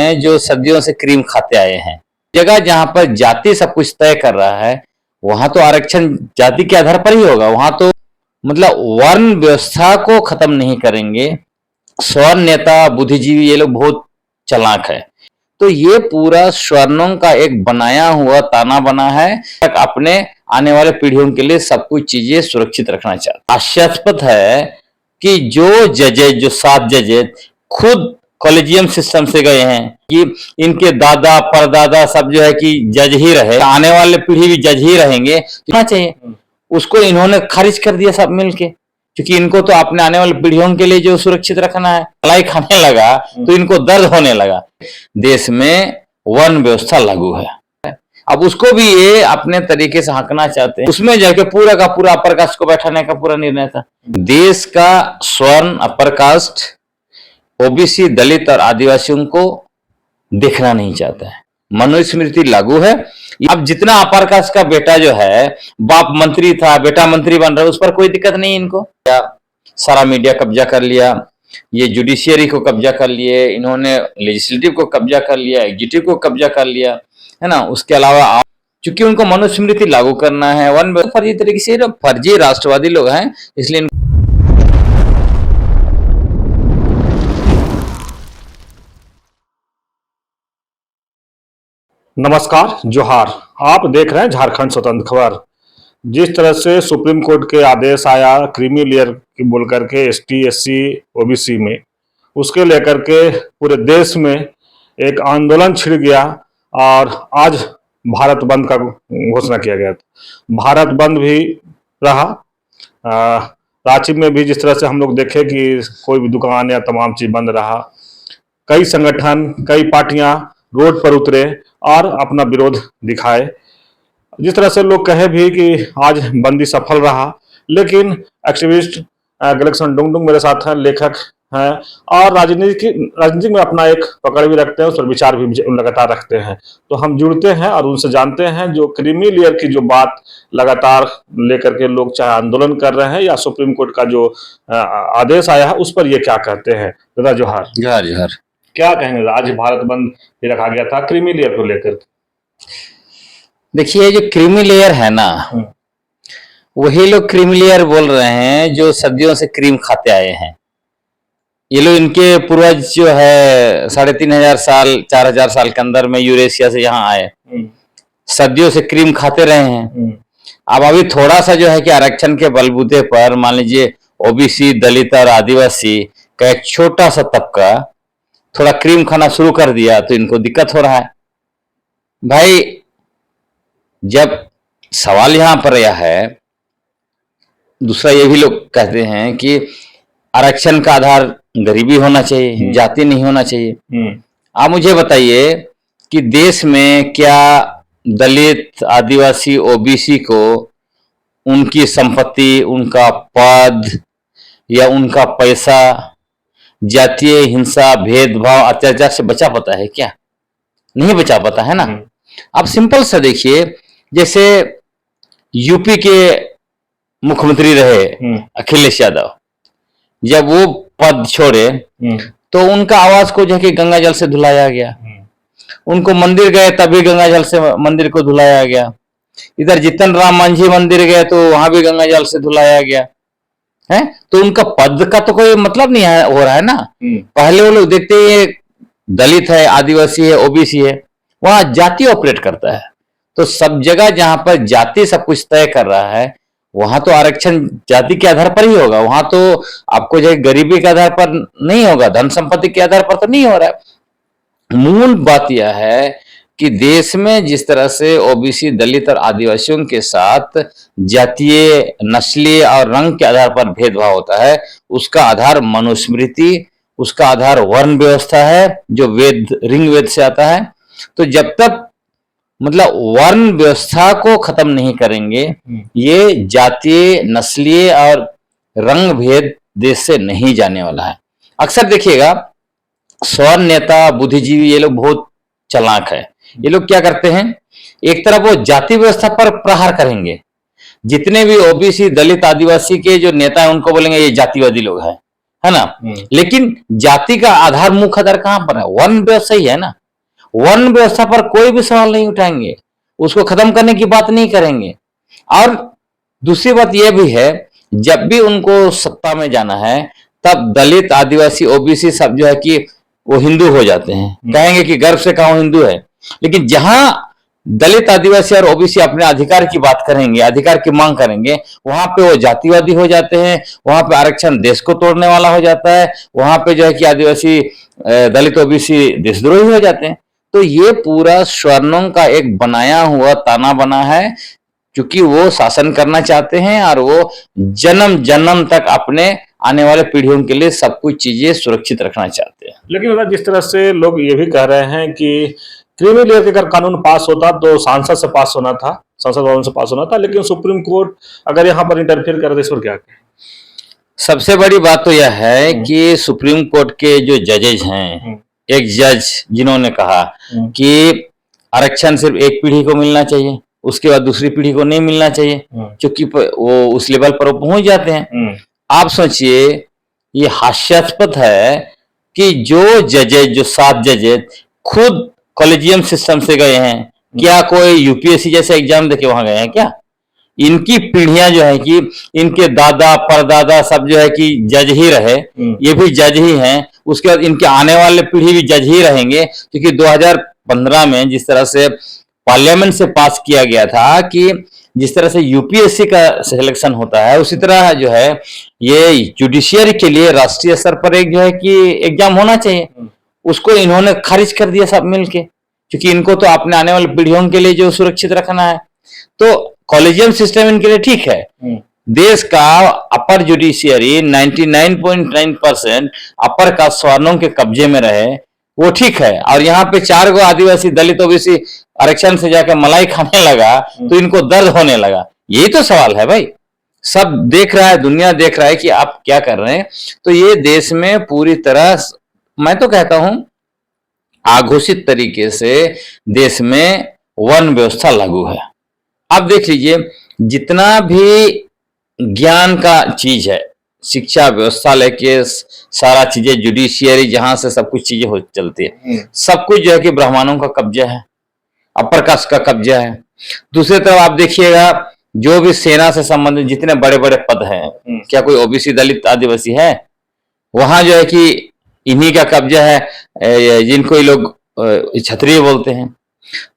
हैं जो सदियों से क्रीम खाते आए हैं। जगह जहां पर जाति सब कुछ तय कर रहा है वहां तो आरक्षण जाति के आधार पर ही होगा। वहां तो मतलब वर्ण व्यवस्था को खत्म नहीं करेंगे। स्वर्ण नेता बुद्धिजीवी ये लोग बहुत चालाक है। तो ये पूरा स्वर्णों का एक बनाया हुआ ताना बना है, अपने आने वाले पीढ़ियों के लिए सब कुछ चीजें सुरक्षित रखना चाहता। हास्यास्पद है कि जो जजेज, जो 7 जजेज खुद कॉलेजियम सिस्टम से गए हैं कि इनके दादा परदादा सब जो है कि जज ही रहे, आने वाले पीढ़ी भी जज ही रहेंगे, तो चाहिए उसको इन्होंने खारिज कर दिया सब मिलके, क्योंकि इनको तो अपने आने वाली पीढ़ियों के लिए जो सुरक्षित रखना है। मलाई खाने लगा तो इनको दर्द होने लगा। देश में वर्ण व्यवस्था लागू है, अब उसको भी ये अपने तरीके से हाँकना चाहते हैं। उसमें जाके पूरा का पूरा अपर कास्ट को बैठाने का पूरा निर्णय था। देश का स्वर्ण, अपर कास्ट, ओबीसी, दलित और आदिवासियों को देखना नहीं चाहता है। मनुस्मृति लागू है। अब जितना अपर कास्ट का बेटा जो है, बाप मंत्री था, बेटा मंत्री बन रहा है, उस पर कोई दिक्कत नहीं इनको। सारा मीडिया कब्जा कर लिया, ये जुडिशियरी को कब्जा कर लिए इन्होंने, लेजिस्लेटिव को कब्जा कर लिया, एग्जीक्यूटिव को कब्जा कर लिया, है ना। उसके अलावा चूंकि उनको मनुस्मृति लागू करना है, वन फर्जी तरीके से, फर्जी राष्ट्रवादी लोग हैं, इसलिए नमस्कार, जोहार। आप देख रहे हैं झारखंड स्वतंत्र खबर। जिस तरह से सुप्रीम कोर्ट के आदेश आया क्रीमी लेयर की बोल करके एसटी, एससी, ओबीसी में, उसके लेकर के पूरे देश में एक आंदोलन छिड़ गया और आज भारत बंद का घोषणा किया गया। भारत बंद भी रहा। रांची में भी जिस तरह से हम लोग देखे कि कोई भी दुकान या तमाम चीज बंद रहा। कई संगठन, कई पार्टियां रोड पर उतरे और अपना विरोध दिखाए। जिस तरह से लोग कहे भी कि आज बंदी सफल रहा, लेकिन एक्टिविस्ट गलेक्सन डुंगडुंग मेरे साथ हैं, लेखक हैं और राजनीति में अपना एक पकड़ भी रखते हैं, उस पर विचार भी लगातार रखते हैं। तो हम जुड़ते हैं और उनसे जानते हैं जो क्रीमी लेयर की जो बात लगातार लेकर के लोग चाहे आंदोलन कर रहे हैं या सुप्रीम कोर्ट का जो आदेश आया है उस पर ये क्या कहते हैं। दादा जोहार। जोहार जोहार। क्या कहेंगे, आज भारत बंद भी रखा गया था क्रीमी लेयर को लेकर। देखिए, जो क्रीमी लेयर है ना, वही लोग क्रीमी लेयर बोल रहे हैं जो सदियों से क्रीम खाते आए हैं। ये लोग, इनके पूर्वज जो है 3500 साल, 4000 साल के अंदर में यूरेशिया से यहाँ आए, सदियों से क्रीम खाते रहे हैं। अब अभी थोड़ा सा जो है कि आरक्षण के बलबूते पर मान लीजिए ओबीसी, दलित और आदिवासी का एक छोटा सा तबका थोड़ा क्रीम खाना शुरू कर दिया तो इनको दिक्कत हो रहा है। भाई, जब सवाल यहां पर यह है, दूसरा ये भी लोग कहते हैं कि आरक्षण का आधार गरीबी होना चाहिए, जाति नहीं होना चाहिए। आप मुझे बताइए कि देश में क्या दलित, आदिवासी, ओबीसी को उनकी संपत्ति, उनका पद या उनका पैसा जातीय हिंसा, भेदभाव, अत्याचार से बचा पाता है क्या? नहीं बचा पाता है ना। अब सिंपल सा देखिए, जैसे यूपी के मुख्यमंत्री रहे अखिलेश यादव, जब वो पद छोड़े तो उनका आवाज को जो है कि गंगा जल से धुलाया गया। उनको मंदिर गए तभी गंगा जल से मंदिर को धुलाया गया। इधर जितन राम मांझी मंदिर गए तो वहां भी गंगा जल से धुलाया गया है। तो उनका पद का तो कोई मतलब नहीं है, हो रहा है ना। पहले वो लोग देखते हैं दलित है, आदिवासी है, ओबीसी है, वहां जाति ऑपरेट करता है। तो सब जगह जहां पर जाति सब कुछ तय कर रहा है वहां तो आरक्षण जाति के आधार पर ही होगा। वहां तो आपको जो गरीबी के आधार पर नहीं होगा, धन संपत्ति के आधार पर तो नहीं हो रहा है। मूल बात यह है कि देश में जिस तरह से ओबीसी, दलित और आदिवासियों के साथ जातीय, नस्लीय और रंग के आधार पर भेदभाव होता है, उसका आधार मनुस्मृति, उसका आधार वर्ण व्यवस्था है जो वेद, ऋग्वेद से आता है। तो जब तक मतलब वर्ण व्यवस्था को खत्म नहीं करेंगे, ये जातीय, नस्लीय और रंग भेद देश से नहीं जाने वाला है। अक्सर देखिएगा स्वर्ण नेता, बुद्धिजीवी ये लोग बहुत चालाक है। ये लोग क्या करते हैं, एक तरफ वो जाति व्यवस्था पर प्रहार करेंगे। जितने भी ओबीसी, दलित, आदिवासी के जो नेता है उनको बोलेंगे ये जातिवादी लोग हैं, है ना। लेकिन जाति का आधार, मुख्य आधार कहां पर है? वर्ण व्यवस्था ही है ना। वन व्यवस्था पर कोई भी सवाल नहीं उठाएंगे, उसको खत्म करने की बात नहीं करेंगे। और दूसरी बात यह भी है, जब भी उनको सत्ता में जाना है तब दलित, आदिवासी, ओबीसी सब जो है कि वो हिंदू हो जाते हैं, कहेंगे कि गर्व से कहा हिंदू है। लेकिन जहां दलित, आदिवासी और ओबीसी अपने अधिकार की बात करेंगे, अधिकार की मांग करेंगे, वहां पे वो जातिवादी हो जाते हैं, वहां पे आरक्षण देश को तोड़ने वाला हो जाता है, वहां पे जो है कि आदिवासी, दलित, ओबीसी देशद्रोही हो जाते हैं। तो ये पूरा स्वर्णों का एक बनाया हुआ ताना बना है, क्योंकि वो शासन करना चाहते हैं और वो जन्म जन्म तक अपने आने वाले पीढ़ियों के लिए सब कुछ चीजें सुरक्षित रखना चाहते हैं। लेकिन मतलब जिस तरह से लोग ये भी कह रहे हैं कि क्रीमी लेयर का अगर कानून पास होता तो सांसद से पास होना था, संसद भवन से पास होना था, लेकिन सुप्रीम कोर्ट अगर यहाँ पर इंटरफेयर कर दे, इस पर क्या कहें? सबसे बड़ी बात तो यह है कि सुप्रीम कोर्ट के जो जजेज हैं, एक जज जिन्होंने कहा कि आरक्षण सिर्फ एक पीढ़ी को मिलना चाहिए, उसके बाद दूसरी पीढ़ी को नहीं मिलना चाहिए, क्योंकि वो उस लेवल पर वो पहुंच जाते हैं। आप सोचिए, ये हास्यास्पद है कि जो जजेज, जो 7 जजेज खुद कॉलेजियम सिस्टम से गए हैं, क्या कोई यूपीएससी जैसे एग्जाम देके वहां गए हैं क्या? इनकी पीढ़ियां जो है कि इनके दादा परदादा सब जो है कि जज ही रहे, ये भी जज ही हैं, उसके बाद इनके आने वाले पीढ़ी भी जज ही रहेंगे, क्योंकि 2015 में जिस तरह से पार्लियामेंट से पास किया गया था कि जिस तरह से यूपीएससी का सिलेक्शन होता है, उसी तरह जो है ये जुडिशियरी के लिए राष्ट्रीय स्तर पर एक जो है कि एग्जाम होना चाहिए। उसको इन्होंने खारिज कर दिया सब मिलके, क्योंकि इनको तो अपने आने वाली पीढ़ियों के लिए जो सुरक्षित रखना है। तो कॉलेजियम सिस्टम इनके लिए ठीक है। देश का अपर जुडिशियरी 99.9% अपर का सवर्णों के कब्जे में रहे, वो ठीक है। और यहाँ पे 4 गो आदिवासी, दलित, ओबीसी आरक्षण से जाकर मलाई खाने लगा तो इनको दर्द होने लगा। यही तो सवाल है भाई, सब देख रहा है, दुनिया देख रहा है कि आप क्या कर रहे हैं। तो ये देश में पूरी तरह, मैं तो कहता हूं, आघोषित तरीके से देश में वन व्यवस्था लागू है। आप देख लीजिए, जितना भी ज्ञान का चीज है, शिक्षा व्यवस्था लेके सारा चीजें, जुडिशियरी जहां से सब कुछ चीजें हो चलती है, सब कुछ जो है कि ब्राह्मणों का कब्जा है, अपर कास्ट का कब्जा है। दूसरी तरफ आप देखिएगा, जो भी सेना से संबंधित जितने बड़े बड़े पद हैं, क्या कोई ओबीसी, दलित, आदिवासी है? वहां जो है कि इन्हीं का कब्जा है, जिनको ये लोग क्षत्रिय बोलते हैं।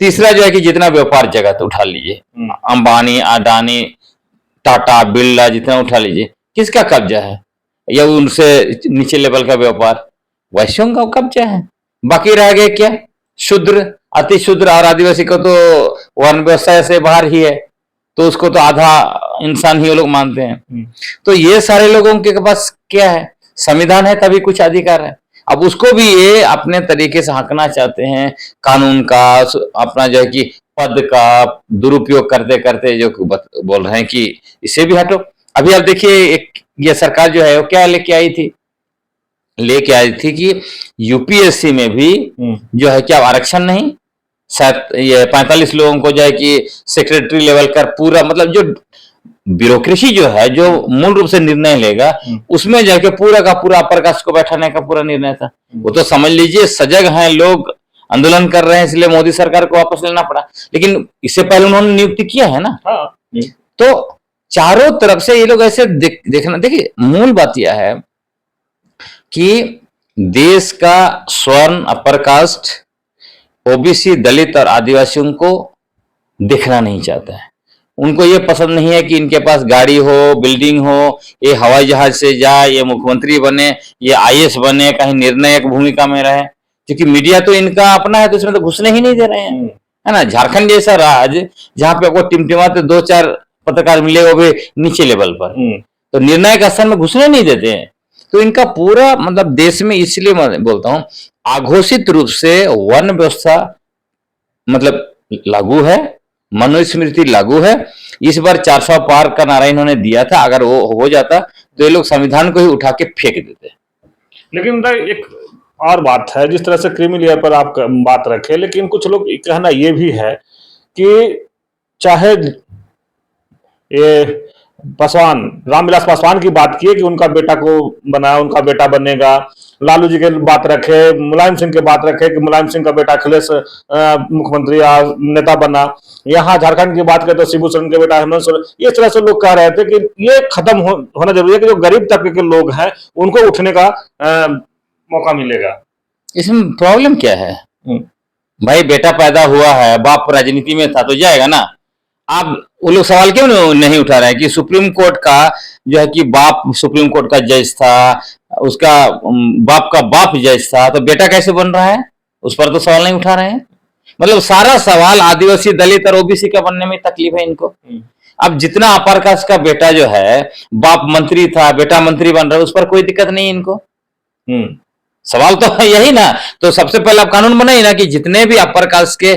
तीसरा जो है कि जितना व्यापार जगत उठा लीजिए, अंबानी, अडानी, टाटा, बिरला, जितना उठा लीजिए, किसका कब्जा है? या उनसे नीचे लेवल का व्यापार, वैश्यों का कब्जा है। बाकी रह गए क्या? शूद्र, अति शूद्र और आदिवासी को तो वर्ण व्यवस्था से बाहर ही है, तो उसको तो आधा इंसान ही वो लोग मानते हैं। तो ये सारे लोगों के पास क्या है? संविधान है, तभी कुछ अधिकार है। अब उसको भी ये अपने तरीके से हाँकना चाहते हैं, कानून का, अपना जो है कि पद का दुरुपयोग करते करते जो बोल रहे हैं कि इसे भी हटो। अभी आप देखिए, एक ये सरकार जो है वो क्या लेके आई थी कि यूपीएससी में भी जो है कि अब आरक्षण नहीं, शायद ये 45 लोगों को जो है कि सेक्रेटरी लेवल कर पूरा, मतलब जो ब्यूरोक्रेसी जो है, जो मूल रूप से निर्णय लेगा, उसमें जाके पूरा का पूरा अपर कास्ट को बैठाने का पूरा निर्णय था। वो तो समझ लीजिए सजग हैं लोग, आंदोलन कर रहे हैं, इसलिए मोदी सरकार को वापस लेना पड़ा। लेकिन इससे पहले उन्होंने नियुक्ति किया है ना। तो चारों तरफ से ये लोग ऐसे देखना। देखिए, मूल बात यह है कि देश का स्वर्ण, अपर कास्ट, ओबीसी, दलित और आदिवासियों को देखना नहीं चाहता है। उनको ये पसंद नहीं है कि इनके पास गाड़ी हो, बिल्डिंग हो, ये हवाई जहाज से जाए, ये मुख्यमंत्री बने, ये आईएएस बने, कहीं निर्णायक भूमिका में रहे, क्योंकि मीडिया तो इनका अपना है, तो इसमें तो घुसने ही नहीं दे रहे हैं, है ना। झारखंड जैसा राज्य जहां पे आपको टिमटिमाते 2-4 पत्रकार मिले, वो भी नीचे लेवल पर, तो निर्णायक स्थान में घुसने नहीं देते हैं। तो इनका पूरा मतलब देश में, इसलिए मैं बोलता हूं, आघोषित रूप से वन व्यवस्था मतलब लागू है, मनुस्मृति लागू है। इस बार 400 पार का नारा इन्होंने दिया था, अगर वो हो जाता तो ये लोग संविधान को ही उठा के फेंक देते। लेकिन एक और बात है, जिस तरह से क्रीमी लेयर पर आप बात रखे, लेकिन कुछ लोग कहना ये भी है कि चाहे ये पासवान, रामविलास पासवान की बात की है कि उनका बेटा को बनाया, उनका बेटा बनेगा। लालू जी की बात रखे, मुलायम सिंह की बात रखे कि मुलायम सिंह का बेटा अखिलेश मुख्यमंत्री या नेता बना। यहाँ झारखंड की बात करें तो शिबू सोरेन के बेटा हेमंत सोरेन। इस तरह से लोग कह रहे थे कि ये खत्म होना जरूरी है कि जो गरीब तबके के लोग हैं उनको उठने का मौका मिलेगा। इसमें प्रॉब्लम क्या है भाई? बेटा पैदा हुआ है, बाप राजनीति में था तो जाएगा ना। आप वो लोग सवाल क्यों नहीं उठा रहे हैं कि सुप्रीम कोर्ट का जो है कि बाप सुप्रीम कोर्ट का जज था, उसका बाप का बाप जज था, तो बेटा कैसे बन रहा है? उस पर तो सवाल नहीं उठा रहे हैं। मतलब सारा सवाल आदिवासी, दलित और ओबीसी का बनने में तकलीफ है इनको। अब जितना अपर कास्ट का बेटा जो है, बाप मंत्री था, बेटा मंत्री बन रहा है, उस पर कोई दिक्कत नहीं इनको। सवाल तो है यही ना। तो सबसे पहले आप कानून बनाइए ना कि जितने भी अपर कास्ट के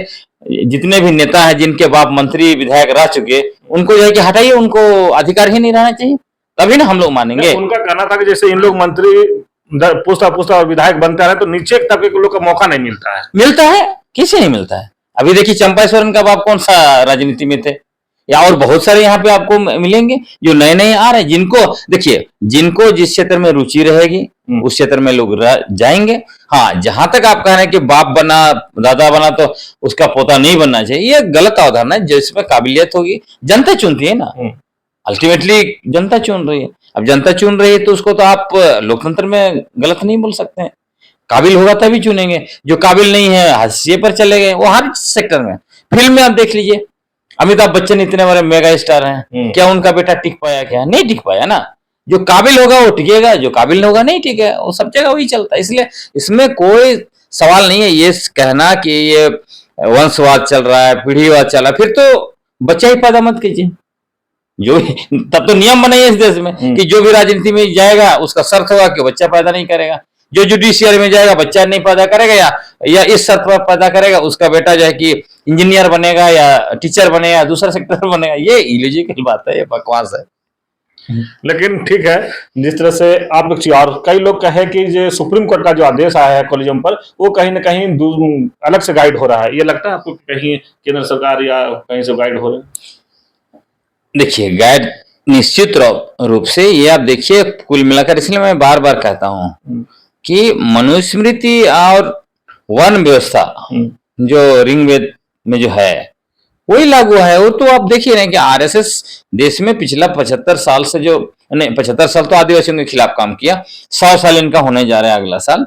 जितने भी नेता हैं, जिनके बाप मंत्री विधायक रह चुके, उनको जो है कि हटाइए, उनको अधिकार ही नहीं रहना चाहिए, तभी ना हम लोग मानेंगे। उनका कहना था कि जैसे इन लोग मंत्री पूछता पूछता विधायक बनता है तो नीचे के तबके के लोग का मौका नहीं मिलता है। मिलता है, किसे नहीं मिलता है? अभी देखिए चंपा सोरेन का बाप कौन सा राजनीति में थे, या और बहुत सारे यहाँ पे आपको मिलेंगे जो नए नए आ रहे हैं। जिनको देखिए, जिनको जिस क्षेत्र में रुचि रहेगी उस क्षेत्र में लोग जाएंगे। हाँ, जहां तक आप कह रहे हैं कि बाप बना दादा बना तो उसका पोता नहीं बनना चाहिए, ये गलत अवधारणा है। जिसमें काबिलियत होगी जनता चुनती है ना, अल्टीमेटली जनता चुन रही है। अब जनता चुन रही है तो उसको तो आप लोकतंत्र में गलत नहीं बोल सकते हैं। काबिल होगा तभी चुनेंगे, जो काबिल नहीं है हाशिए पर चले गए। वो हर सेक्टर में, फिल्म में आप देख लीजिए, अमिताभ बच्चन इतने बड़े मेगा स्टार हैं, क्या उनका बेटा टिक पाया? क्या नहीं टिक पाया ना। जो काबिल होगा वो टिकेगा, जो काबिल नहीं होगा नहीं टिकेगा। वो सब जगह वही चलता है। इसलिए इसमें कोई सवाल नहीं है ये कहना कि ये वंशवाद चल रहा है, पीढ़ीवाद चल रहा है। फिर तो बच्चा ही पैदा मत कीजिए। जो तब तो नियम बनाइए इस देश में कि जो भी राजनीति में जाएगा उसका शर्त होगा कि बच्चा पैदा नहीं करेगा। जो जुडिशियल में जाएगा बच्चा नहीं पैदा करेगा, या इस शर्त पर पैदा करेगा उसका बेटा जो है कि इंजीनियर बनेगा या टीचर बनेगा, दूसरा सेक्टर बनेगा। ये इलॉजिकल बात है, ये बकवास है। लेकिन ठीक है, जिस तरह से आप लोग और कई लोग कहे कि जो सुप्रीम कोर्ट का जो आदेश आया है कॉलेजियम पर, वो कहीं ना कहीं अलग से गाइड हो रहा है। ये लगता है आपको कहीं केंद्र सरकार या कहीं से गाइड हो रहे हैं? देखिए, गाइड निश्चित रूप से ये आप देखिए, कुल मिलाकर, इसलिए मैं बार बार कहता हूं कि मनुस्मृति और वन व्यवस्था जो ऋग्वेद में जो है वही लागू है। वो तो आप देखिए ना कि आरएसएस देश में पिछला 75 साल से जो, नहीं 75 साल तो आदिवासियों के खिलाफ काम किया, 100 साल इनका होने जा रहा है अगला साल।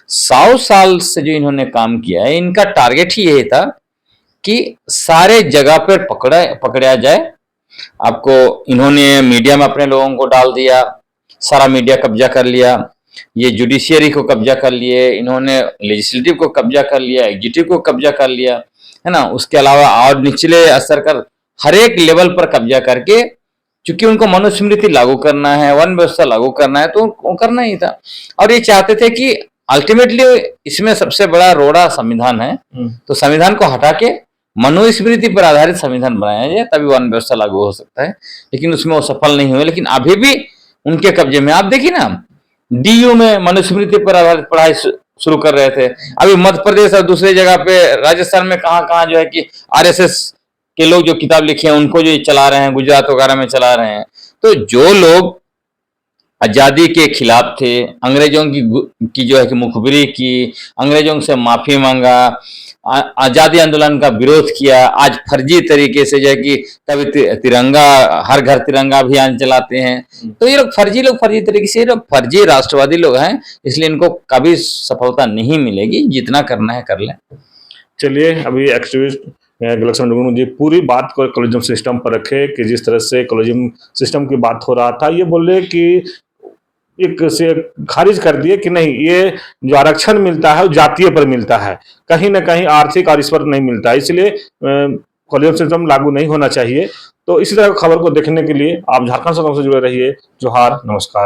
100 साल से जो इन्होंने काम किया है, इनका टारगेट ही यही था कि सारे जगह पर पकड़ा जाए। आपको इन्होंने मीडिया में अपने लोगों को डाल दिया, सारा मीडिया कब्जा कर लिया, ये जुडिशियरी को कब्जा कर लिए इन्होंने, लेजिस्लेटिव को कब्जा कर लिया, एग्जीक्यूटिव को कब्जा कर लिया, है ना। उसके अलावा और निचले स्तर का हर एक लेवल पर कब्जा करके, चूंकि उनको मनुस्मृति लागू करना है, वन व्यवस्था लागू करना है, तो वो करना ही था। और ये चाहते थे कि अल्टीमेटली इसमें सबसे बड़ा रोड़ा संविधान है, तो संविधान को हटा के मनुस्मृति पर आधारित संविधान बनाया जाए, तभी वन व्यवस्था लागू हो सकता है। लेकिन उसमें वो सफल नहीं हुए। लेकिन अभी भी उनके कब्जे में, आप देखिए ना, डीयू में मनुस्मृति पर आधारित पढ़ाई शुरू कर रहे थे। अभी मध्य प्रदेश और दूसरी जगह पे, राजस्थान में कहाँ कहाँ जो है कि आरएसएस के लोग जो किताब लिखे हैं उनको जो चला रहे हैं, गुजरात वगैरह में चला रहे हैं। तो जो लोग आजादी के खिलाफ थे, अंग्रेजों की जो है कि मुखबिरी की, अंग्रेजों से माफी मांगा, आजादी आंदोलन का विरोध किया, आज फर्जी तरीके से जो है कि कभी तिरंगा, हर घर तिरंगा अभियान चलाते हैं। तो ये लोग फर्जी तरीके से, ये लोग फर्जी राष्ट्रवादी लोग हैं, इसलिए इनको कभी सफलता नहीं मिलेगी। जितना करना है कर लें। चलिए, अभी एक्टिविस्ट गलत जी पूरी बात को कॉलेजियम सिस्टम पर रखे कि जिस तरह से कॉलेजियम सिस्टम की बात हो रहा था, ये बोले कि एक से खारिज कर दिए कि नहीं, ये जो आरक्षण मिलता है वो जातीय पर मिलता है, कहीं ना कहीं आर्थिक और इस पर नहीं मिलता है, इसलिए कॉलेजियम सिस्टम लागू नहीं होना चाहिए। तो इसी तरह खबर को देखने के लिए आप झारखंड से जुड़े रहिए। जोहार, नमस्कार।